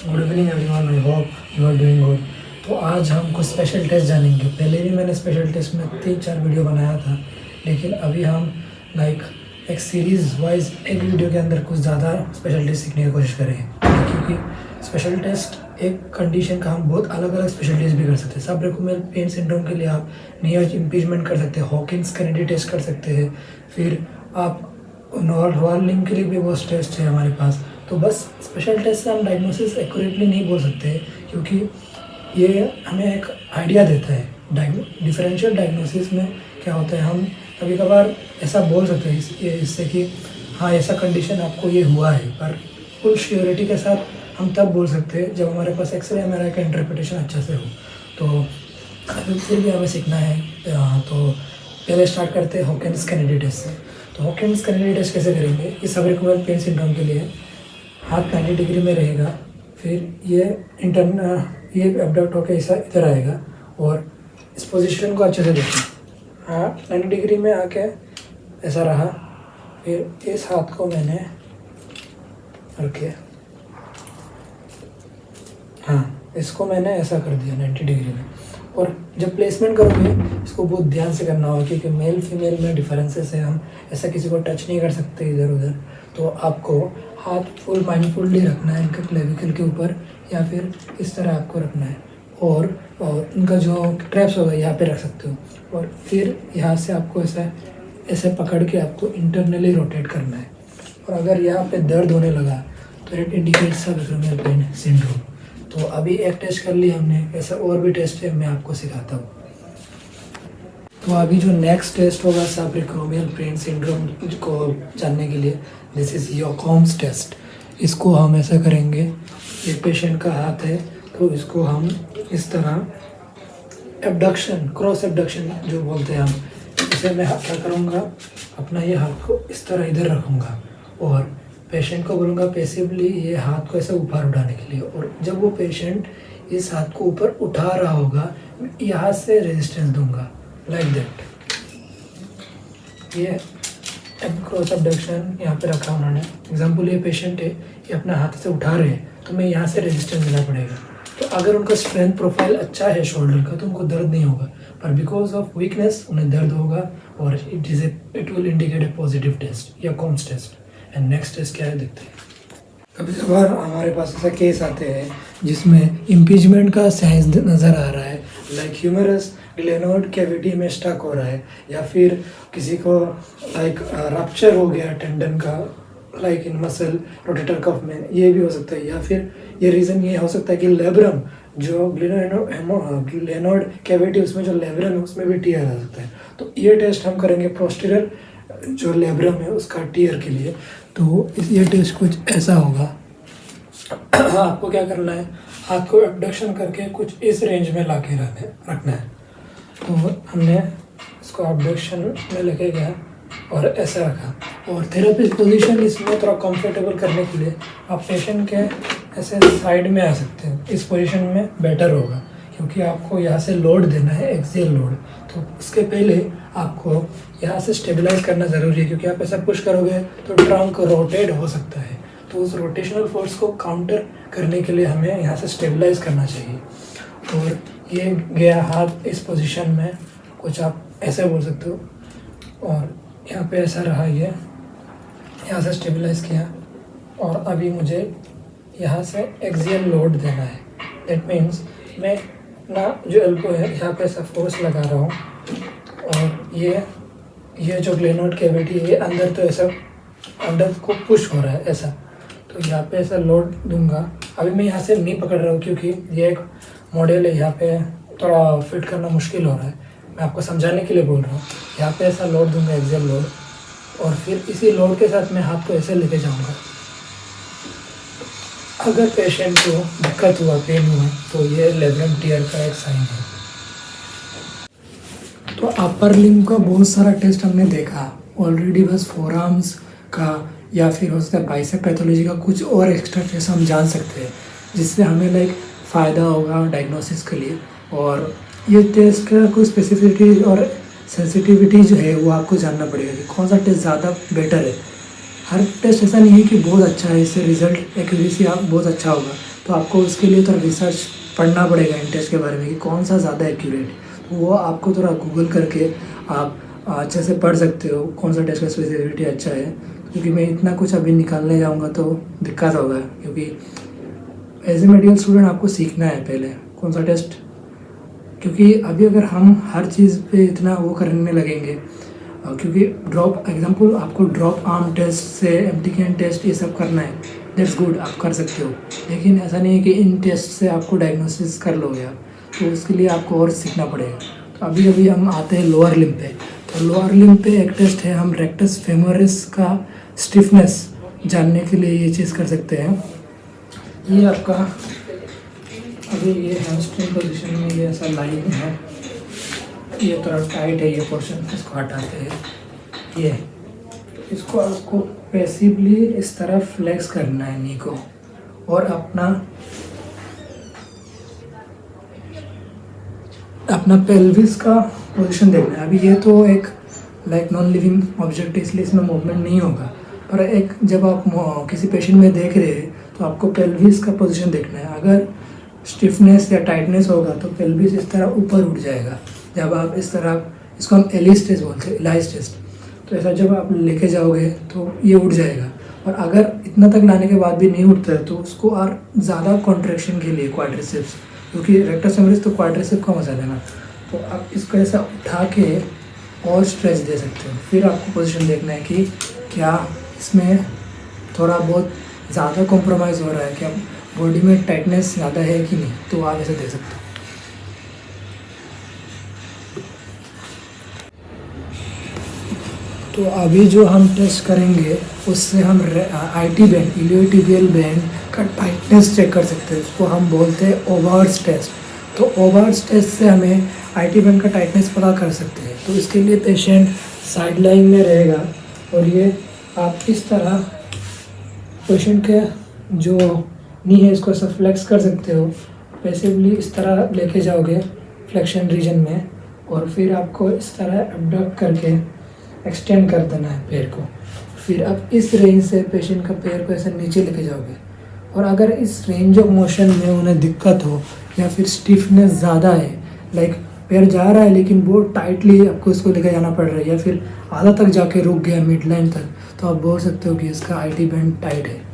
Good evening everyone, I hope you are doing good. तो आज हम कुछ स्पेशल टेस्ट जानेंगे। पहले भी मैंने स्पेशल टेस्ट में 3-4 वीडियो बनाया था, लेकिन अभी हम एक सीरीज़ वाइज एक वीडियो के अंदर कुछ ज़्यादा स्पेशल टेस्ट सीखने की कोशिश करेंगे, क्योंकि स्पेशल टेस्ट एक कंडीशन का हम बहुत अलग अलग स्पेशल टेस्ट भी कर सकते हैं। सब रेकुमेल पेन सिंड्रोम के लिए आप नियर इम्पीचमेंट कर सकते हैं, हॉकिंस कैनेडी टेस्ट कर सकते हैं, फिर आप रॉलिंग के लिए भी वो टेस्ट है हमारे पास। तो बस स्पेशल टेस्ट से हम डायग्नोसिस एक्यूरेटली नहीं बोल सकते, क्योंकि ये हमें एक आइडिया देता है। डिफरेंशियल डायग्नोसिस में क्या होता है, हम कभी कभार ऐसा बोल सकते हैं इससे कि हाँ ऐसा कंडीशन आपको ये हुआ है, पर फुल श्योरिटी के साथ हम तब बोल सकते हैं जब हमारे पास एक्सरे एमआरआई का इंटरप्रिटेशन अच्छा से हो। तो फिर भी हमें सीखना है। तो पहले स्टार्ट करते हैं हॉकिंस कैनेडी टेस्ट से। तो हॉकिंस कैनेडी टेस्ट कैसे करेंगे? ये सब रेकुमेल पेन सिंड्रोम के लिए हाथ 90 डिग्री में रहेगा, फिर ये एब्डक्ट होकर ऐसा इधर आएगा, और इस पोजीशन को अच्छे से देखें। हाँ 90 डिग्री में आके ऐसा रहा, फिर इस हाथ को मैंने रखे, हाँ इसको मैंने ऐसा कर दिया 90 डिग्री में। और जब प्लेसमेंट करोगे इसको बहुत ध्यान से करना होगा, क्योंकि मेल फीमेल में डिफरेंसेस है, हम ऐसा किसी को टच नहीं कर सकते इधर उधर। तो आपको हाथ फुल माइंडफुली रखना है इनका क्लेविकल के ऊपर, या फिर इस तरह आपको रखना है, और इनका जो ट्रैप्स होगा यहाँ पे रख सकते हो, और फिर यहाँ से आपको ऐसे पकड़ के आपको इंटरनली रोटेट करना है। और अगर यहाँ पे दर्द होने लगा तो इट इंडिकेट्स रेकुमेल पेन सिंड्रोम। तो अभी एक टेस्ट कर लिया हमने, ऐसा और भी टेस्ट है, मैं आपको सिखाता हूँ। तो अभी जो नेक्स्ट टेस्ट होगा सबरेकुमेल पेन सिंड्रोम को जानने के लिए, दिस इज़ योकोम्स टेस्ट। इसको हम ऐसा करेंगे, ये पेशेंट का हाथ है तो इसको हम इस तरह एब्डक्शन, क्रॉस एब्डक्शन जो बोलते हैं हम, इसे मैं क्या करूँगा, अपना ये हाथ को इस तरह इधर रखूँगा और पेशेंट को बोलूँगा पैसिवली ये हाथ को ऐसे ऊपर उठाने के लिए। और जब वो पेशेंट इस हाथ को ऊपर उठा रहा होगा, यहाँ से रेजिस्टेंस दूंगा, लाइक दैट। ये क्रॉस एब्डक्शन यहाँ पे रखा उन्होंने। एग्जाम्पल ये पेशेंट है, ये अपना हाथ से उठा रहे हैं, तो मैं यहाँ से रेजिस्टेंस देना पड़ेगा। तो अगर उनका स्ट्रेंथ प्रोफाइल अच्छा है शोल्डर का, तो उनको दर्द नहीं होगा, पर बिकॉज ऑफ वीकनेस उन्हें दर्द होगा, और it will indicate a positive test या Coombs test. And next test क्या है देखते हैं। कभी कभार हमारे पास ऐसा केस आते हैं जिसमें इम्पीचमेंट का साइंस नज़र आ रहा है, लाइक ह्यूमरस ग्लेनोड कैविटी में स्टक हो रहा है, या फिर किसी को रप्चर हो गया टेंडन का, like in muscle rotator cuff में, ये भी हो सकता है। या फिर ये रीज़न ये हो सकता है कि लेब्रम जो ग्लेनोड कैविटी, उसमें जो लेब्रम है उसमें भी टीयर आ सकता है। तो ये टेस्ट हम करेंगे पोस्टीरियर जो लेब्रम है उसका टीयर के लिए। तो ये टेस्ट कुछ ऐसा होगा। आपको क्या करना है, हाथ को एब्डक्शन करके कुछ इस रेंज में ला के रखना है। तो हमने इसको एब्डक्शन में लेके गया और ऐसा रखा, और थेरेपिस्ट पोजीशन इसमें थोड़ा कंफर्टेबल करने के लिए आप पेशेंट के ऐसे साइड में आ सकते हैं। इस पोजीशन में बेटर होगा, क्योंकि आपको यहाँ से लोड देना है, एक्सियल लोड। तो उसके पहले आपको यहाँ से स्टेबलाइज करना ज़रूरी है, क्योंकि आप ऐसा पुश करोगे तो ट्रंक रोटेट हो सकता है। तो उस रोटेशनल फोर्स को काउंटर करने के लिए हमें यहाँ से स्टेबलाइज करना चाहिए। और ये गया हाथ इस पोजीशन में, कुछ आप ऐसे बोल सकते हो, और यहाँ पे ऐसा रहा, ये यहाँ से स्टेबलाइज किया, और अभी मुझे यहाँ से एक्सियल लोड देना है। दैट मीन्स मैं अपना जो एल्बो है यहाँ पे ऐसा फोर्स लगा रहा हूँ, और ये जो ग्लेनोड कैविटी है अंदर, तो ऐसा अंदर को पुश हो रहा है ऐसा। तो यहाँ पे ऐसा लोड दूंगा। अभी मैं यहाँ से नहीं पकड़ रहा हूँ, क्योंकि ये एक मॉडल है, यहाँ पे थोड़ा फिट करना मुश्किल हो रहा है, मैं आपको समझाने के लिए बोल रहा हूँ। यहाँ पे ऐसा लोड दूंगा, एक्सियल लोड, और फिर इसी लोड के साथ मैं हाथ को ऐसे लेके जाऊँगा। अगर पेशेंट को दिक्कत हुआ, पेन हुआ, तो ये लेब्रम टीयर का एक साइन है। तो अपर लिम्ब का बहुत सारा टेस्ट हमने देखा ऑलरेडी, बस फोर आर्म्स का या फिर उसका बाइसेप पैथोलॉजी का कुछ और एक्स्ट्रा टेस्ट हम जान सकते हैं, जिससे हमें फ़ायदा होगा डायग्नोसिस के लिए। और ये टेस्ट का कुछ स्पेसिफिसिटी और सेंसिटिविटी जो है वो आपको जानना पड़ेगा कि कौन सा टेस्ट ज़्यादा बेटर है। हर टेस्ट ऐसा नहीं है कि बहुत अच्छा है, इससे रिजल्ट एक्यूरेसी आप बहुत अच्छा होगा। तो आपको उसके लिए थोड़ा रिसर्च पढ़ना पड़ेगा इन टेस्ट के बारे में कि कौन सा ज़्यादा एक्यूरेट। तो वो आपको थोड़ा गूगल करके आप अच्छे से पढ़ सकते हो कौन सा टेस्ट का स्पेसिफिसिटी अच्छा है। क्योंकि मैं इतना कुछ अभी निकालने जाऊँगा तो दिक्कत होगा, क्योंकि एज ए मेडिकल स्टूडेंट आपको सीखना है पहले कौन सा टेस्ट। क्योंकि अभी अगर हम हर चीज़ पे इतना वो करने लगेंगे, क्योंकि ड्रॉप एग्जांपल आपको ड्रॉप आर्म टेस्ट से एमटीकेन टेस्ट ये सब करना है, दैट्स गुड, आप कर सकते हो। लेकिन ऐसा नहीं है कि इन टेस्ट से आपको डायग्नोसिस कर लोगे आप, तो उसके लिए आपको और सीखना पड़ेगा। तो अभी अभी हम आते हैं लोअर लिम्ब पे। तो लोअर लिम्ब पे एक टेस्ट है, हम रेक्टस फेमोरिस का स्टिफनेस जानने के लिए ये चीज़ कर सकते हैं। ये आपका अभी ये हैमस्ट्रिंग पोजीशन में ये ऐसा लाइन है, ये थोड़ा टाइट है ये पोर्शन, इसको हटाते हैं। ये इसको आपको पैसिवली इस तरह फ्लेक्स करना है नी को, और अपना पेल्विस का पोजीशन देखना है। अभी ये तो एक लाइक नॉन लिविंग ऑब्जेक्ट है, इसलिए इसमें मूवमेंट नहीं होगा, पर एक जब आप किसी पेशेंट में देख रहे हैं तो आपको पेल्विस का पोजीशन देखना है। अगर स्टिफनेस या टाइटनेस होगा तो पेल्विस इस तरह ऊपर उठ जाएगा। जब आप इस तरह, इसको हम एलिस टेस्ट बोलते हैं, एलाइज टेस्ट, तो ऐसा जब आप लेके जाओगे तो ये उठ जाएगा। और अगर इतना तक लाने के बाद भी नहीं उठता है तो उसको और ज़्यादा कॉन्ट्रैक्शन के लिए क्वाड्रिसेप्स, क्योंकि रेक्टस फेमोरिस तो क्वाड्रिसेप का मसला है ना, तो आप इसको ऐसा उठा के और स्ट्रेच दे सकते हो। फिर आपको पोजीशन देखना है कि क्या इसमें थोड़ा बहुत ज़्यादा कॉम्प्रोमाइज़ हो रहा है, क्या बॉडी में टाइटनेस ज़्यादा है कि नहीं, तो आप ऐसे दे सकते हो। तो अभी जो हम टेस्ट करेंगे उससे हम आईटी बैंड, इलियोटिबियल बैंड का टाइटनेस चेक कर सकते हैं। उसको हम बोलते हैं ओवर्स टेस्ट। तो ओवर्स टेस्ट से हमें आईटी बैंड का टाइटनेस पता कर सकते हैं। तो इसके लिए पेशेंट साइड लाइन में रहेगा, और ये आप इस तरह पेशेंट के जो नी है इसको ऐसा फ्लेक्स कर सकते हो, पैसिवली इस तरह लेके जाओगे फ्लेक्शन रीजन में, और फिर आपको इस तरह एब्डक्ट करके एक्सटेंड कर देना है पैर को। फिर आप इस रेंज से पेशेंट का पैर को ऐसे नीचे लेके जाओगे, और अगर इस रेंज ऑफ मोशन में उन्हें दिक्कत हो या फिर स्टिफनेस ज़्यादा है, लाइक पैर जा रहा है लेकिन बहुत टाइटली आपको इसको लेके जाना पड़ रहा है, या फिर आधा तक जाके रुक गया मिड लाइन तक, तो आप बोल सकते हो कि इसका आईटी बैंड टाइट है।